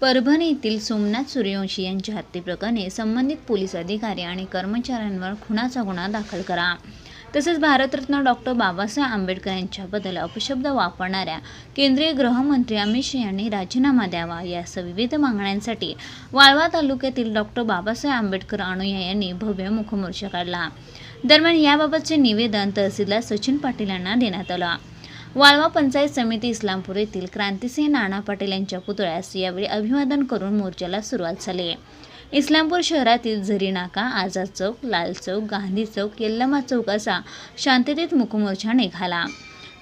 परभणी येथील सोमनाथ सूर्यवंशी यांच्या हत्येप्रकरणी संबंधित पोलीस अधिकारी आणि कर्मचाऱ्यांवर खुनाचा गुन्हा दाखल करा. तसेच भारतरत्न डॉक्टर बाबासाहेब आंबेडकर यांच्याबद्दल अपशब्द वापरणाऱ्या केंद्रीय गृहमंत्री अमित शहा यांनी राजीनामा द्यावा यासह विविध मागण्यांसाठी वाळवा तालुक्यातील डॉक्टर बाबासाहेब आंबेडकर अनुयायी यांनी भव्य मुखमोर्चा काढला. दरम्यान याबाबतचे निवेदन तहसीलदार सचिन पाटील यांना देण्यात आलं. वाळवा पंचायत समिती इस्लामपूर येथील क्रांतिसिंह नाना पाटील यांच्या पुतळ्यास यावेळी अभिवादन करून मोर्चाला सुरुवात झाली. इस्लामपूर शहरातील झरी नाका, आझाद चौक, लाल चौक, गांधी चौक, यल्लमा चौक असा शांततेत मुखमोर्चा निघाला.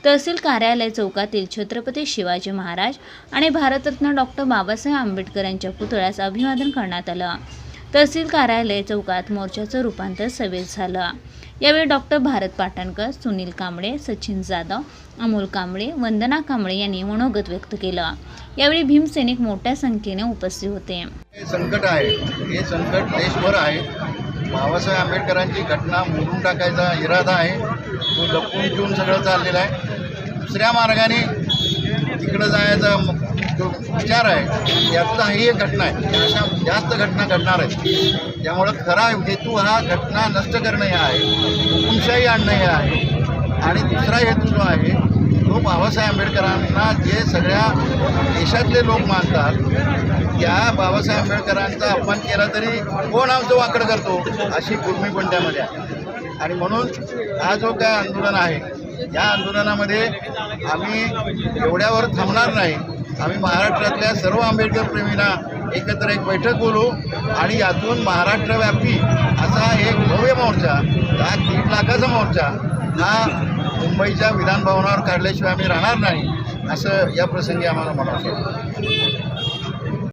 तहसील कार्यालय चौकातील छत्रपती शिवाजी महाराज आणि भारतरत्न डॉक्टर बाबासाहेब आंबेडकर यांच्या पुतळ्यास अभिवादन करण्यात आलं. तहसील कार्यालय चौकात मोर्चाचं रूपांतर सभेत झालं. यावेळी डॉक्टर भारत पाटणकर, सुनील कांबळे, सचिन जाधव, अमोल कांबळे, वंदना कांबळे यांनी मनोगत व्यक्त केलं. यावेळी भीमसैनिक मोठ्या संख्येने उपस्थित होते. संकट आहे, हे संकट देशभर आहे. बाबासाहेब आंबेडकरांची घटना मोडून टाकायचा इरादा आहे, तो लपून ठेवून सगळं चाललेलं आहे. दुसऱ्या मार्गाने तिकडं जायचा जो विचार आहे त्यातला ही एक घटना आहे. अशा जास्त घटना घडणार आहेत. त्यामुळं खरा हेतू हा घटना नष्ट करणं हे आहे, हुकुमशाही आणणं हे आहे. आणि दुसरा हेतू जो आहे तो बाबासाहेब आंबेडकरांना जे सगळ्या देशातले लोक मानतात, त्या बाबासाहेब आंबेडकरांचा अपमान केला तरी कोण आमचं वाकड करतो अशी पूर्वी पंड्यामध्ये आहे. आणि म्हणून हा जो काय आंदोलन आहे या आंदोलनामध्ये आम्ही एवढ्यावर थांबणार नाही. आम्ही महाराष्ट्रातल्या सर्व आंबेडकर प्रेमींना एकत्र एक बैठक बोलू आणि यातून महाराष्ट्रव्यापी असा एक भव्य मोर्चा, हा 1.5 लाखाचा मोर्चा हा मुंबईच्या विधानभवनावर काढल्याशिवाय आम्ही राहणार नाही असं या प्रसंगी आम्हाला म्हणावं.